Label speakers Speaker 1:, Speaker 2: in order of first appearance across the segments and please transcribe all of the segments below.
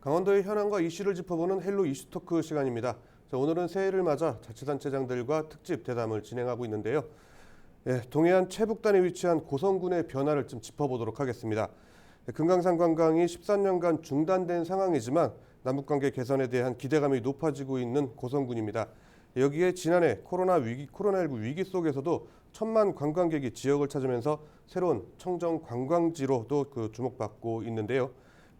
Speaker 1: 강원도의 현황과 이슈를 짚어보는 헬로 이슈 토크 시간입니다. 자, 오늘은 새해를 맞아 자치단체장들과 특집 대담을 진행하고 있는데요. 동해안 최북단에 위치한 고성군의 변화를 좀 짚어보도록 하겠습니다. 금강산 관광이 13년간 중단된 상황이지만 남북관계 개선에 대한 기대감이 높아지고 있는 고성군입니다. 여기에 지난해 코로나19 위기 속에서도 1,000만 관광객이 지역을 찾으면서 새로운 청정 관광지로도 주목받고 있는데요.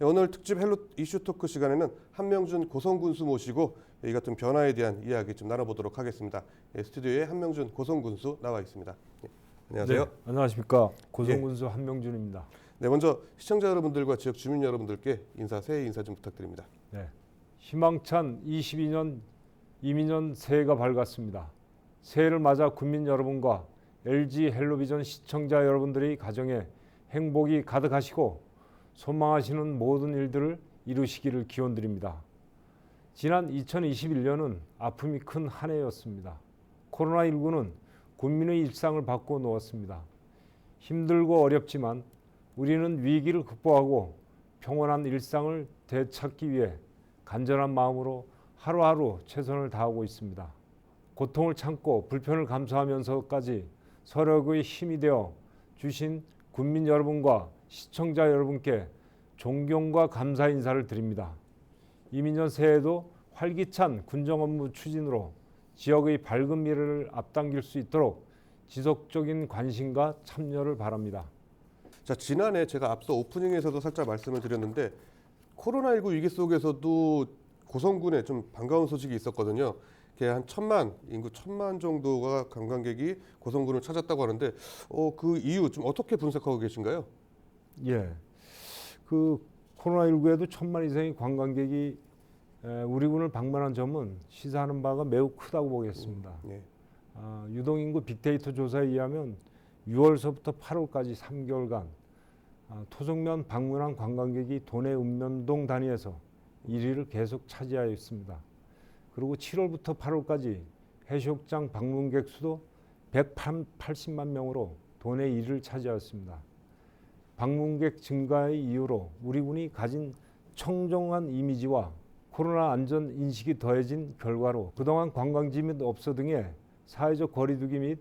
Speaker 1: 오늘 특집 헬로 이슈 토크 시간에는 한명준 고성군수 모시고 이 같은 변화에 대한 이야기 좀 나눠보도록 하겠습니다. 스튜디오에 한명준 고성군수 나와 있습니다. 안녕하세요.
Speaker 2: 네, 안녕하십니까. 고성군수 한명준입니다.
Speaker 1: 네, 먼저 시청자 여러분들과 지역 주민 여러분들께 새해 인사 좀 부탁드립니다.
Speaker 2: 네, 희망찬 22년 이민년 새해가 밝았습니다. 새해를 맞아 국민 여러분과 LG 헬로비전 시청자 여러분들의 가정에 행복이 가득하시고 소망하시는 모든 일들을 이루시기를 기원드립니다. 지난 2021년은 아픔이 큰 한 해였습니다. 코로나19는 국민의 일상을 바꿔 놓았습니다. 힘들고 어렵지만 우리는 위기를 극복하고 평온한 일상을 되찾기 위해 간절한 마음으로 하루하루 최선을 다하고 있습니다. 고통을 참고 불편을 감수하면서까지 서력의 힘이 되어 주신 국민 여러분과 시청자 여러분께 존경과 감사 인사를 드립니다. 이민년 새해에도 활기찬 군정 업무 추진으로 지역의 밝은 미래를 앞당길 수 있도록 지속적인 관심과 참여를 바랍니다.
Speaker 1: 자, 지난해 제가 앞서 오프닝에서도 살짝 말씀을 드렸는데 코로나19 위기 속에서도 고성군에 좀 반가운 소식이 있었거든요. 한 인구 1,000만 정도가 관광객이 고성군을 찾았다고 하는데 그 이유 좀 어떻게 분석하고 계신가요?
Speaker 2: 예, 그 코로나19에도 1,000만 이상의 관광객이 우리 군을 방문한 점은 시사하는 바가 매우 크다고 보겠습니다. 유동인구 빅데이터 조사에 의하면 6월서부터 8월까지 3개월간 토성면 방문한 관광객이 도내 읍면동 단위에서 1위를 계속 차지하였습니다. 그리고 7월부터 8월까지 해수욕장 방문객 수도 180만 명으로 도내 1위를 차지하였습니다. 방문객 증가의 이유로 우리 군이 가진 청정한 이미지와 코로나 안전 인식이 더해진 결과로 그동안 관광지 및 업소 등의 사회적 거리두기 및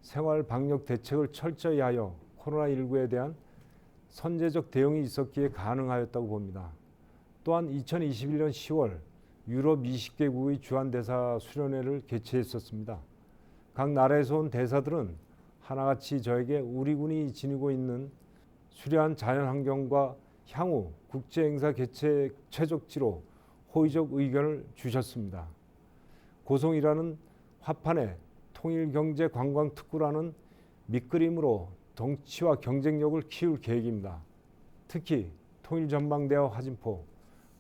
Speaker 2: 생활 방역 대책을 철저히 하여 코로나19에 대한 선제적 대응이 있었기에 가능하였다고 봅니다. 또한 2021년 10월 유럽 20개국의 주한대사 수련회를 개최했었습니다. 각 나라에서 온 대사들은 하나같이 저에게 우리 군이 지니고 있는 수려한 자연환경과 향후 국제행사 개최 최적지로 호의적 의견을 주셨습니다. 고성이라는 화판에 통일경제관광특구라는 밑그림으로 덩치와 경쟁력을 키울 계획입니다. 특히 통일전망대와 화진포,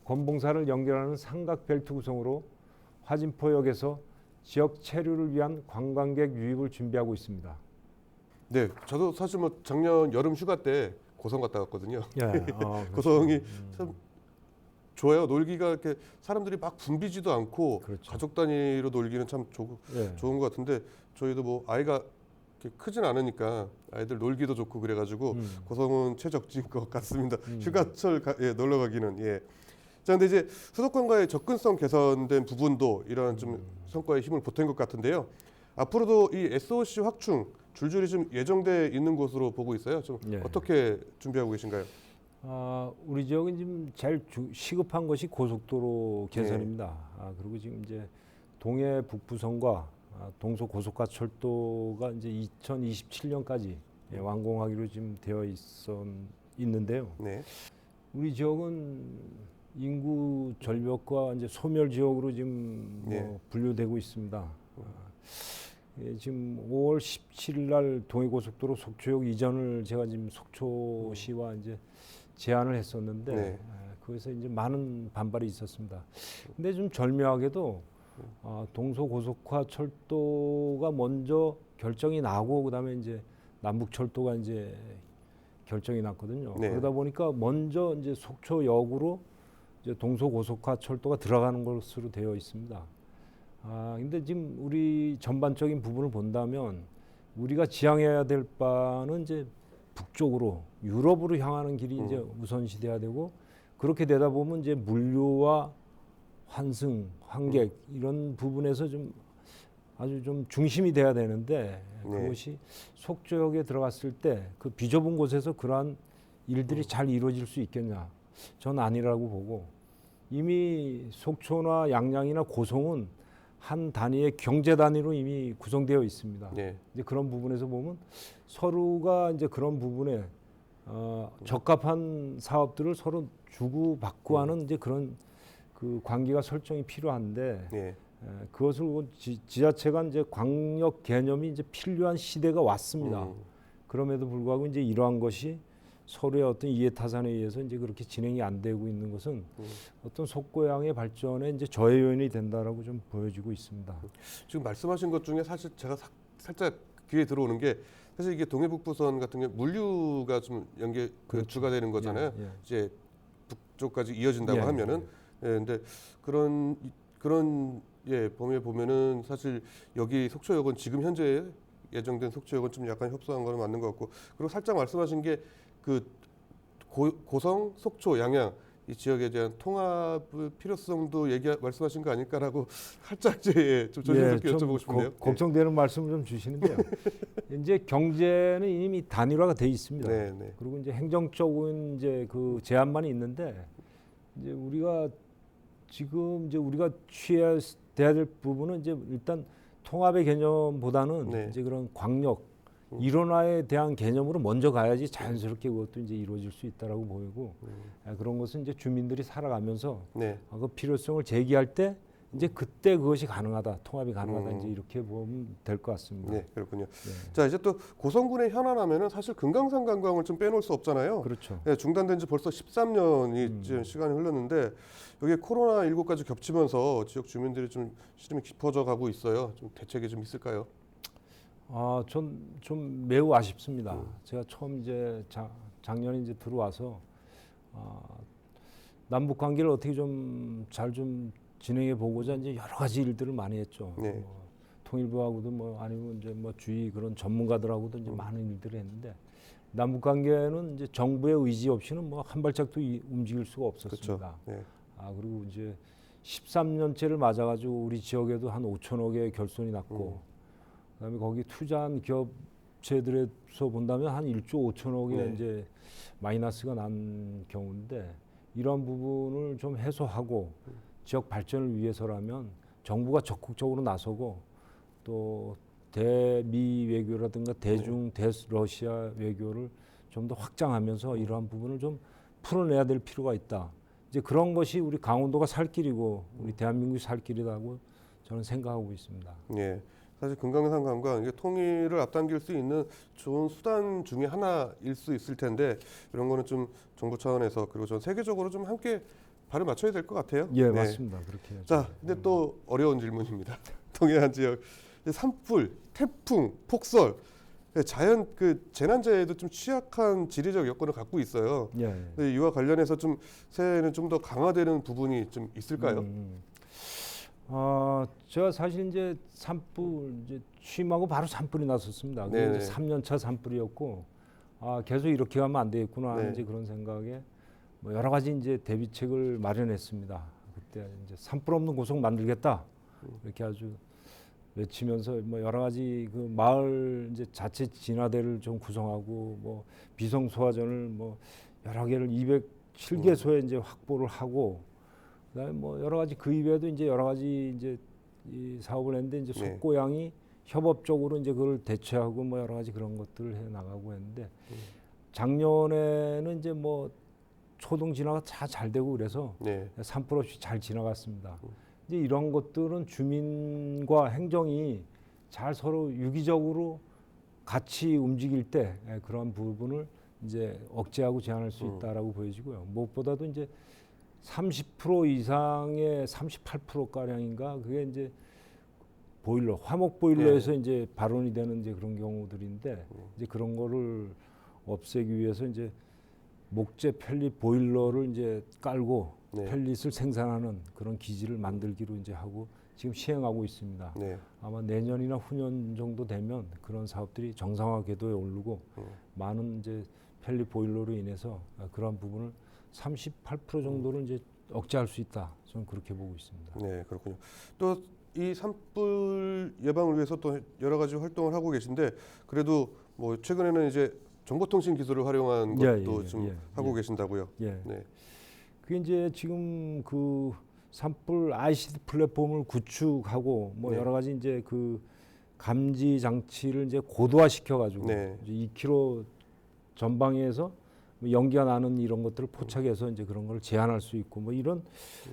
Speaker 2: 권봉사를 연결하는 삼각벨트 구성으로 화진포역에서 지역 체류를 위한 관광객 유입을 준비하고 있습니다.
Speaker 1: 네, 저도 사실 작년 여름 휴가 때 고성 갔다 왔거든요. 고성이 참 좋아요. 놀기가 이렇게 사람들이 막 붐비지도 않고
Speaker 2: 그렇죠.
Speaker 1: 가족 단위로 놀기는 참 좋은 것 같은데 저희도 아이가 크진 않으니까 아이들 놀기도 좋고 그래가지고 고성은 최적지인 것 같습니다. 휴가철 놀러 가기는 자, 근데 이제 수도권과의 접근성 개선된 부분도 이런 좀 성과에 힘을 보탠 것 같은데요. 앞으로도 이 SOC 확충 줄줄이 좀 예정돼 있는 것으로 보고 있어요. 좀 어떻게 준비하고 계신가요?
Speaker 2: 우리 지역은 지금 제일 시급한 것이 고속도로 개선입니다. 그리고 지금 이제 동해 북부선과 동서 고속화 철도가 이제 2027년까지 완공하기로 지금 되어 있는데요.
Speaker 1: 네.
Speaker 2: 우리 지역은 인구 절벽과 이제 소멸 지역으로 지금 분류되고 있습니다. 지금 5월 17일 날 동해고속도로 속초역 이전을 제가 지금 속초시와 이제 제안을 했었는데 거기서 이제 많은 반발이 있었습니다. 근데 좀 절묘하게도 동서고속화 철도가 먼저 결정이 나고 그다음에 이제 남북철도가 이제 결정이 났거든요. 그러다 보니까 먼저 이제 속초역으로 이제 동서고속화 철도가 들어가는 것으로 되어 있습니다. 근데 지금 우리 전반적인 부분을 본다면 우리가 지향해야 될 바는 이제 북쪽으로 유럽으로 향하는 길이 이제 우선시돼야 되고 그렇게 되다 보면 이제 물류와 환승, 환객 이런 부분에서 좀 아주 좀 중심이 돼야 되는데 그것이 속초역에 들어갔을 때 그 비좁은 곳에서 그러한 일들이 잘 이루어질 수 있겠냐? 전 아니라고 보고 이미 속초나 양양이나 고성은 한 단위의 경제 단위로 이미 구성되어 있습니다. 이제 그런 부분에서 보면 서로가 이제 그런 부분에 적합한 사업들을 서로 주고 받고 하는 이제 그런 그 관계가 설정이 필요한데 그것을 지자체가 이제 광역 개념이 이제 필요한 시대가 왔습니다. 그럼에도 불구하고 이제 이러한 것이 서로의 어떤 이해타산에 의해서 이제 그렇게 진행이 안 되고 있는 것은 어떤 속고양의 발전에 이제 저해 요인이 된다라고 좀 보여지고 있습니다.
Speaker 1: 지금 말씀하신 것 중에 사실 제가 살짝 귀에 들어오는 게 사실 이게 동해북부선 같은 경우 물류가 좀 주가 되는 거잖아요. 이제 북쪽까지 이어진다고 하면은 근데 그런 범위에 보면은 사실 여기 속초역은 지금 현재 예정된 속초역은 좀 약간 협소한 거는 맞는 것 같고 그리고 살짝 말씀하신 게 그 고성, 속초, 양양 이 지역에 대한 통합 필요성도 말씀하신 거 아닐까라고 살짝 좀 조심스럽게 여쭤보고 싶은데요.
Speaker 2: 걱정되는 말씀을 좀 주시는데요. 이제 경제는 이미 단일화가 돼 있습니다. 그리고 이제 행정적인 이제 그 제한만이 있는데 이제 우리가 지금 이제 우리가 취해야 될 부분은 이제 일단 통합의 개념보다는 이제 그런 광역 일원화에 대한 개념으로 먼저 가야지 자연스럽게 그것도 이제 이루어질 수 있다라고 보이고 그런 것은 이제 주민들이 살아가면서 그 필요성을 제기할 때 이제 그때 그것이 가능하다, 통합이 가능하다 이제 이렇게 보면 될 것 같습니다.
Speaker 1: 네, 그렇군요. 자, 이제 또 고성군의 현안하면은 사실 금강산 관광을 좀 빼놓을 수 없잖아요.
Speaker 2: 그렇죠.
Speaker 1: 중단된 지 벌써 13년이 지금 시간이 흘렀는데 여기 코로나19까지 겹치면서 지역 주민들이 좀 시름이 깊어져 가고 있어요. 좀 대책이 좀 있을까요?
Speaker 2: 좀 매우 아쉽습니다. 제가 처음 이제 작년에 이제 들어와서 남북 관계를 어떻게 좀 잘 좀 진행해 보고자 이제 여러 가지 일들을 많이 했죠. 통일부하고도 뭐 아니면 이제 뭐 주위 그런 전문가들하고도 이제 많은 일들을 했는데 남북 관계는 이제 정부의 의지 없이는 뭐 한 발짝도 움직일 수가 없었습니다. 그리고 이제 13년째를 맞아가지고 우리 지역에도 한 5천억의 결손이 났고. 그다음에 거기 투자한 기업체들에서 본다면 한 1조 5천억의 이제 마이너스가 난 경우인데 이러한 부분을 좀 해소하고 지역 발전을 위해서라면 정부가 적극적으로 나서고 또 대미 외교라든가 대러시아 외교를 좀 더 확장하면서 이러한 부분을 좀 풀어내야 될 필요가 있다. 이제 그런 것이 우리 강원도가 살 길이고 우리 대한민국이 살 길이라고 저는 생각하고 있습니다.
Speaker 1: 사실 금강산 관광 이게 통일을 앞당길 수 있는 좋은 수단 중에 하나일 수 있을 텐데 이런 거는 좀 정부 차원에서 그리고 전 세계적으로 좀 함께 발을 맞춰야 될 것 같아요.
Speaker 2: 맞습니다. 그렇게 해야죠.
Speaker 1: 자, 근데 또 어려운 질문입니다. 동해안 지역 산불, 태풍, 폭설, 자연 그 재난재해에도 좀 취약한 지리적 여건을 갖고 있어요. 이와 관련해서 좀 새해에는 좀 더 강화되는 부분이 좀 있을까요?
Speaker 2: 제가 사실 이제 산불 이제 취임하고 바로 산불이 났었습니다. 이제 3년차 산불이었고 계속 이렇게 가면 안 되겠구나 이제 그런 생각에 뭐 여러 가지 이제 대비책을 마련했습니다. 그때 이제 산불 없는 고성 만들겠다 이렇게 아주 외치면서 뭐 여러 가지 그 마을 이제 자체 진화대를 좀 구성하고 뭐 비성 소화전을 뭐 여러 개를 207개소에 이제 확보를 하고 그다음에 뭐 여러 가지 그 이외에도 이제 여러 가지 이제 이 사업을 했는데 이제 속고양이 협업적으로 이제 그걸 대처하고 뭐 여러 가지 그런 것들을 해 나가고 했는데 작년에는 이제 뭐 초동 진화가 다 잘 되고 그래서 산불 없이 잘 지나갔습니다. 이제 이런 것들은 주민과 행정이 잘 서로 유기적으로 같이 움직일 때 그런 부분을 이제 억제하고 제한할 수 있다라고 보여지고요. 무엇보다도 이제 30% 이상의 38% 가량인가 그게 이제 보일러, 화목 보일러에서 이제 발원이 되는 이제 그런 경우들인데 이제 그런 거를 없애기 위해서 이제 목재 펠릿 보일러를 이제 깔고 펠릿을 생산하는 그런 기지를 만들기로 이제 하고 지금 시행하고 있습니다. 아마 내년이나 후년 정도 되면 그런 사업들이 정상화 궤도에 오르고 많은 이제 펠릿 보일러로 인해서 그런 부분을 38% 정도를 이제 억제할 수 있다. 저는 그렇게 보고 있습니다.
Speaker 1: 네, 그렇군요. 또 이 산불 예방을 위해서 또 여러 가지 활동을 하고 계신데 그래도 뭐 최근에는 이제 정보통신 기술을 활용한 것도 좀 하고 계신다고요.
Speaker 2: 예.
Speaker 1: 네.
Speaker 2: 그게 이제 지금 그 산불 ICT 플랫폼을 구축하고 뭐
Speaker 1: 네.
Speaker 2: 여러 가지 이제 그 감지 장치를 이제 고도화시켜 가지고
Speaker 1: 네.
Speaker 2: 2km 전방에서 뭐 연기가 나는 이런 것들을 포착해서 이제 그런 걸 제한할 수 있고 뭐 이런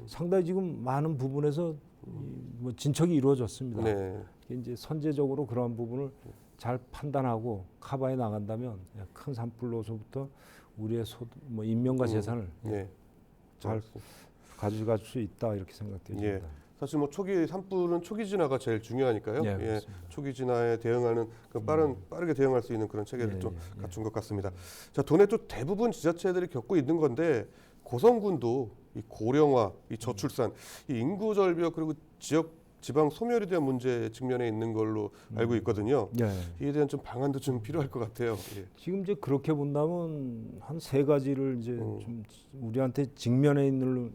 Speaker 2: 상당히 지금 많은 부분에서 뭐 진척이 이루어졌습니다.
Speaker 1: 네.
Speaker 2: 이제 선제적으로 그러한 부분을 잘 판단하고 커버해 나간다면 큰 산불로서부터 우리의 뭐 인명과 재산을
Speaker 1: 네.
Speaker 2: 잘 가져갈 수 있다 이렇게 생각됩니다.
Speaker 1: 예. 사실 뭐 초기 산불은 초기 진화가 제일 중요하니까요.
Speaker 2: 예,
Speaker 1: 예.
Speaker 2: 그렇습니다. 초기
Speaker 1: 초기 진화에 대응하는 그 빠르게 대응할 수 있는 그런 체계를 좀 갖춘 것 같습니다.
Speaker 2: 예.
Speaker 1: 자, 도내 또 대부분 지자체들이 겪고 있는 건데 고성군도 이 고령화, 이 저출산, 이 인구 절벽 그리고 지방 소멸에 대한 문제 측면에 있는 걸로 알고 있거든요.
Speaker 2: 예.
Speaker 1: 이에 대한 좀 방안도 좀 필요할 것 같아요. 예.
Speaker 2: 지금 이제 그렇게 본다면 한 세 가지를 이제 좀 우리한테 직면해 있는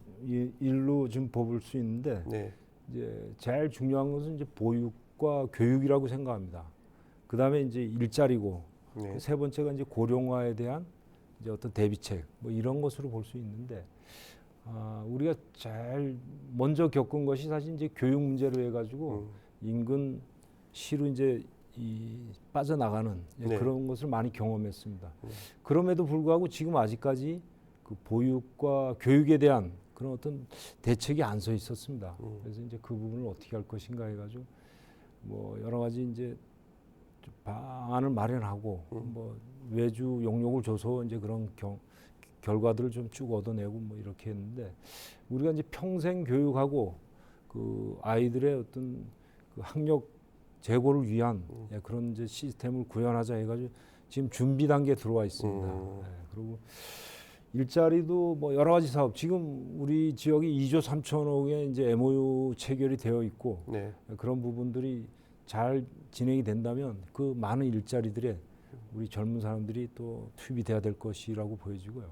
Speaker 2: 일로 좀 뽑을 수 있는데
Speaker 1: 네.
Speaker 2: 이제 제일 중요한 것은 이제 보육과 교육이라고 생각합니다. 그 다음에 이제 일자리고
Speaker 1: 네.
Speaker 2: 세 번째가 이제 고령화에 대한 이제 어떤 대비책 뭐 이런 것으로 볼 수 있는데 우리가 제일 먼저 겪은 것이 사실 이제 교육 문제로 해가지고 인근 시로 이제 빠져나가는
Speaker 1: 네.
Speaker 2: 그런 것을 많이 경험했습니다. 그럼에도 불구하고 지금 아직까지 그 보육과 교육에 대한 그런 어떤 대책이 안 서 있었습니다. 그래서 이제 그 부분을 어떻게 할 것인가 해가지고 뭐 여러 가지 이제 방안을 마련하고 뭐 외주 용역을 줘서 이제 그런 결과들을 좀 쭉 얻어내고 뭐 이렇게 했는데 우리가 이제 평생 교육하고 그 아이들의 어떤 그 학력 제고를 위한 그런 이제 시스템을 구현하자 해가지고 지금 준비 단계에 들어와 있습니다. 그리고 일자리도 뭐 여러 가지 사업 지금 우리 지역이 2조 3천억의 이제 MOU 체결이 되어 있고
Speaker 1: 네.
Speaker 2: 그런 부분들이 잘 진행이 된다면 그 많은 일자리들에 우리 젊은 사람들이 또 투입이 돼야 될 것이라고 보여지고요.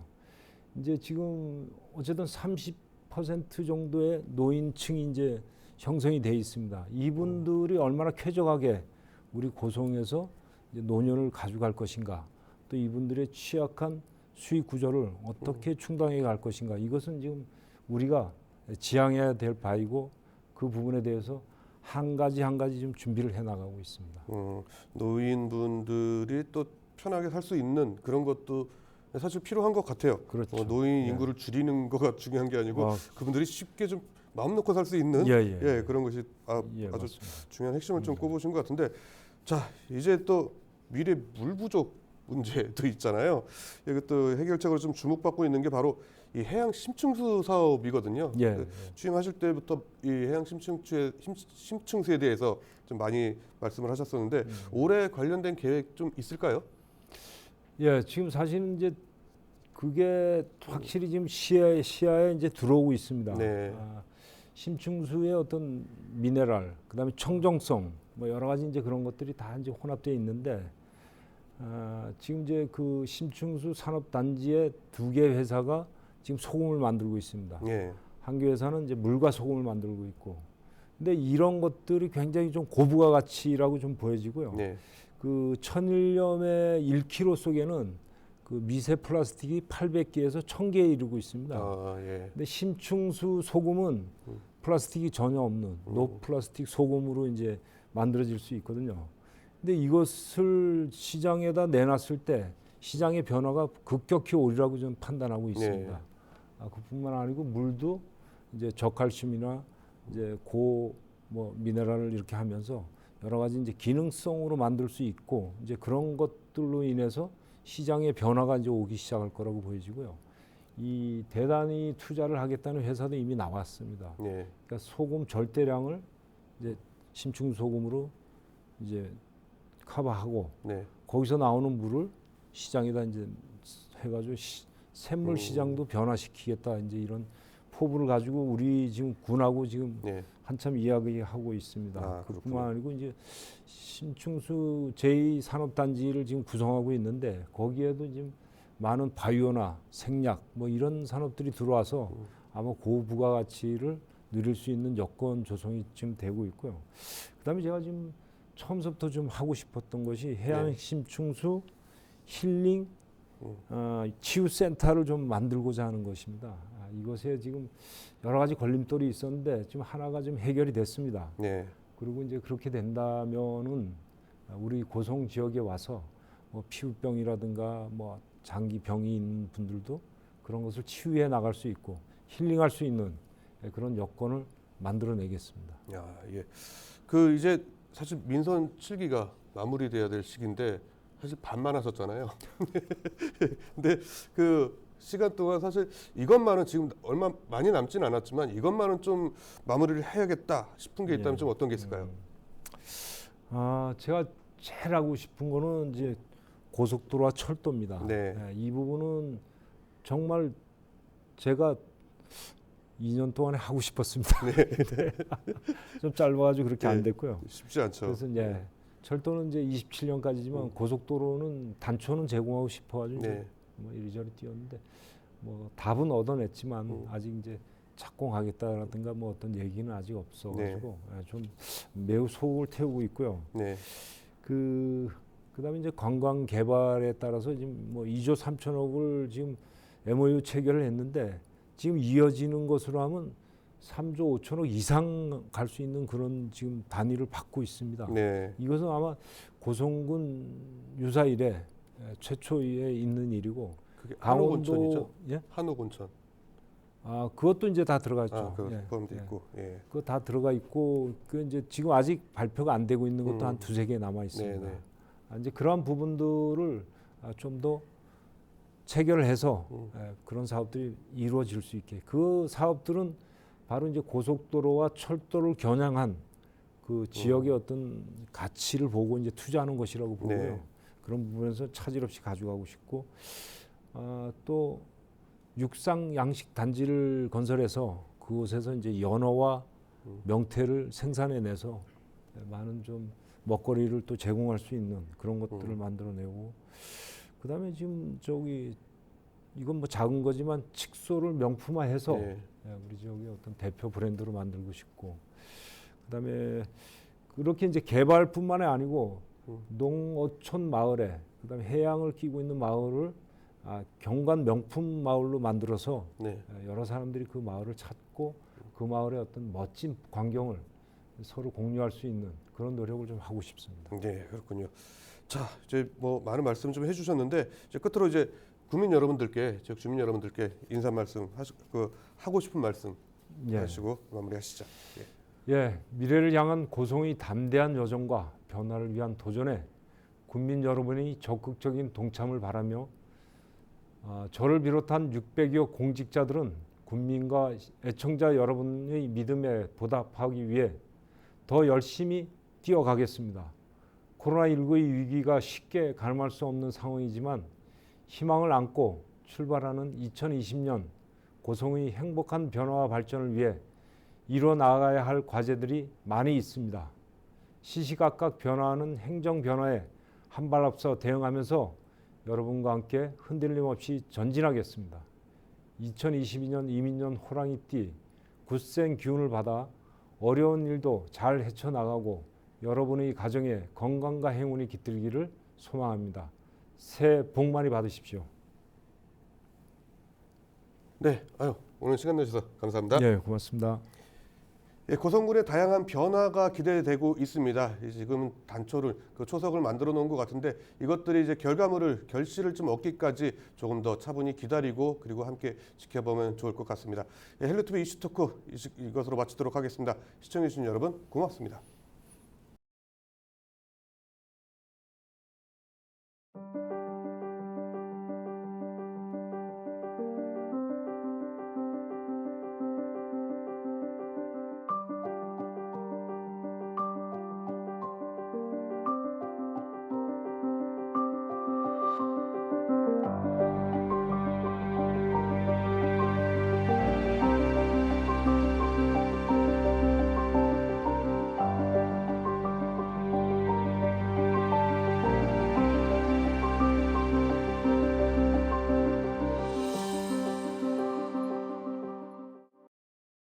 Speaker 2: 이제 지금 어쨌든 30% 정도의 노인층이 이제 형성이 돼 있습니다. 이분들이 얼마나 쾌적하게 우리 고성에서 이제 노년을 가져갈 것인가, 또 이분들의 취약한 수익 구조를 어떻게 충당해 갈 것인가, 이것은 지금 우리가 지향해야 될 바이고 그 부분에 대해서 한 가지 좀 준비를 해 나가고 있습니다.
Speaker 1: 노인분들이 또 편하게 살 수 있는 그런 것도 사실 필요한 것 같아요.
Speaker 2: 그렇죠.
Speaker 1: 노인 인구를 줄이는 거가 중요한 게 아니고 그분들이 쉽게 좀 마음 놓고 살 수 있는 그런 것이 아주
Speaker 2: 맞습니다.
Speaker 1: 중요한 핵심을 좀 꼽으신 것 같은데, 자 이제 또 미래 물 부족 문제도 있잖아요. 이것도 해결책으로 좀 주목받고 있는 게 바로 이 해양 심층수 사업이거든요. 취임하실 때부터 이 해양 심층수에 대해서 좀 많이 말씀을 하셨었는데 올해 관련된 계획 좀 있을까요?
Speaker 2: 지금 사실은 이제 그게 확실히 지금 시야에 이제 들어오고 있습니다.
Speaker 1: 네.
Speaker 2: 심층수의 어떤 미네랄, 그다음에 청정성, 뭐 여러 가지 이제 그런 것들이 다 이제 혼합되어 있는데 지금 이제 그 심층수 산업단지의 2개 회사가 지금 소금을 만들고 있습니다. 한 개 회사는 이제 물과 소금을 만들고 있고, 근데 이런 것들이 굉장히 좀 고부가 가치라고 좀 보여지고요. 그 천일염의 1kg 속에는 그 미세 플라스틱이 800개에서 1000개에 이르고 있습니다. 근데 심층수 소금은 플라스틱이 전혀 없는 노플라스틱 소금으로 이제 만들어질 수 있거든요. 근데 이것을 시장에다 내놨을 때 시장의 변화가 급격히 오리라고 좀 판단하고 있습니다. 그뿐만 아니고 물도 이제 저칼슘이나 이제 뭐 미네랄을 이렇게 하면서 여러 가지 이제 기능성으로 만들 수 있고 이제 그런 것들로 인해서 시장의 변화가 이제 오기 시작할 거라고 보여지고요. 이 대단히 투자를 하겠다는 회사도 이미 나왔습니다. 그러니까 소금 절대량을 이제 심층 소금으로 이제 커버하고 거기서 나오는 물을 시장에다 이제 해가지고 샘물 시장도 변화시키겠다, 이제 이런 포부를 가지고 우리 지금 군하고 지금 한참 이야기하고 있습니다. 그뿐만 아니고 이제 심층수 제2산업단지를 지금 구성하고 있는데 거기에도 지금 많은 바이오나 생약 뭐 이런 산업들이 들어와서 아마 고부가가치를 누릴 수 있는 여건 조성이 지금 되고 있고요. 그다음에 제가 지금 처음부터 좀 하고 싶었던 것이 해양 심층수 힐링 치유센터를 좀 만들고자 하는 것입니다. 이것에 지금 여러 가지 걸림돌이 있었는데 지금 하나가 좀 해결이 됐습니다.
Speaker 1: 네.
Speaker 2: 그리고 이제 그렇게 된다면은 우리 고성 지역에 와서 뭐 피부병이라든가 뭐 장기병이 있는 분들도 그런 것을 치유해 나갈 수 있고 힐링할 수 있는 그런 여건을 만들어내겠습니다.
Speaker 1: 야, 예. 그 이제 사실 민선 7기가 마무리돼야 될 시기인데 사실 반만 하셨잖아요. 근데 그 시간 동안 사실 이것만은 지금 얼마 많이 남지는 않았지만 이것만은 좀 마무리를 해야겠다 싶은 게 있다면 좀 어떤 게 있을까요?
Speaker 2: 제가 제일 하고 싶은 거는 이제 고속도로와 철도입니다.
Speaker 1: 네.
Speaker 2: 이 부분은 정말 제가 2년 동안에 하고 싶었습니다. 좀 짧아가지고 그렇게 안 됐고요.
Speaker 1: 쉽지 않죠.
Speaker 2: 그래서 이제 철도는 이제 27년까지지만 고속도로는 단초는 제공하고 싶어가지고
Speaker 1: 네.
Speaker 2: 뭐 이리저리 뛰었는데 뭐 답은 얻어냈지만 아직 이제 착공하겠다라든가 뭐 어떤 얘기는 아직 없어가지고 좀 매우 속을 태우고 있고요.
Speaker 1: 네.
Speaker 2: 그다음에 이제 관광 개발에 따라서 지금 뭐 2조 3천억을 지금 MOU 체결을 했는데 지금 이어지는 것으로 하면 3조 5천억 이상 갈 수 있는 그런 지금 단위를 받고 있습니다.
Speaker 1: 네.
Speaker 2: 이것은 아마 고성군 유사 이래 최초에 있는 일이고
Speaker 1: 그게
Speaker 2: 강원도
Speaker 1: 한옥온천이죠?
Speaker 2: 예?
Speaker 1: 한옥온천.
Speaker 2: 그것도 이제 다 들어갔죠.
Speaker 1: 그 포함돼 있고. 예.
Speaker 2: 그거 다 들어가 있고 그 이제 지금 아직 발표가 안 되고 있는 것도 한 두세 개 남아 있습니다.
Speaker 1: 네, 네.
Speaker 2: 이제 그러한 부분들을 좀 더 체결을 해서 그런 사업들이 이루어질 수 있게 그 사업들은 바로 이제 고속도로와 철도를 겨냥한 그 지역의 어떤 가치를 보고 이제 투자하는 것이라고 보고요.
Speaker 1: 네.
Speaker 2: 그런 부분에서 차질 없이 가져가고 싶고 또 육상 양식 단지를 건설해서 그곳에서 이제 연어와 명태를 생산해내서 많은 좀 먹거리를 또 제공할 수 있는 그런 것들을 만들어내고 그다음에 지금 이건 뭐 작은 거지만 칡소를 명품화해서 우리 지역의 어떤 대표 브랜드로 만들고 싶고 그다음에 그렇게 이제 개발뿐만이 아니고 농어촌 마을에 그다음에 해양을 끼고 있는 마을을 경관 명품 마을로 만들어서 여러 사람들이 그 마을을 찾고 그 마을의 어떤 멋진 광경을 서로 공유할 수 있는 그런 노력을 좀 하고 싶습니다.
Speaker 1: 네, 그렇군요. 자, 이제 뭐 많은 말씀 좀 해주셨는데 이제 끝으로 이제 국민 여러분들께 지역 주민 여러분들께 인사 말씀 하고 싶은 말씀 하시고 마무리하시죠.
Speaker 2: 미래를 향한 고성의 담대한 여정과 변화를 위한 도전에 국민 여러분이 적극적인 동참을 바라며 저를 비롯한 600여 공직자들은 국민과 애청자 여러분의 믿음에 보답하기 위해 더 열심히 뛰어가겠습니다. 코로나19의 위기가 쉽게 가늠할 수 없는 상황이지만 희망을 안고 출발하는 2020년 고성의 행복한 변화와 발전을 위해 이뤄 나가야 할 과제들이 많이 있습니다. 시시각각 변화하는 행정 변화에 한 발 앞서 대응하면서 여러분과 함께 흔들림 없이 전진하겠습니다. 2022년 이민년 호랑이띠 굳센 기운을 받아 어려운 일도 잘 헤쳐나가고 여러분의 가정에 건강과 행운이 깃들기를 소망합니다. 새해 복 많이 받으십시오.
Speaker 1: 네, 오늘 시간 내주셔서 감사합니다.
Speaker 2: 네, 고맙습니다.
Speaker 1: 고성군의 다양한 변화가 기대되고 있습니다. 지금 단초를 초석을 만들어 놓은 것 같은데 이것들이 이제 결실을 좀 얻기까지 조금 더 차분히 기다리고 그리고 함께 지켜보면 좋을 것 같습니다. 헬로티비 이슈토크 이것으로 마치도록 하겠습니다. 시청해주신 여러분 고맙습니다.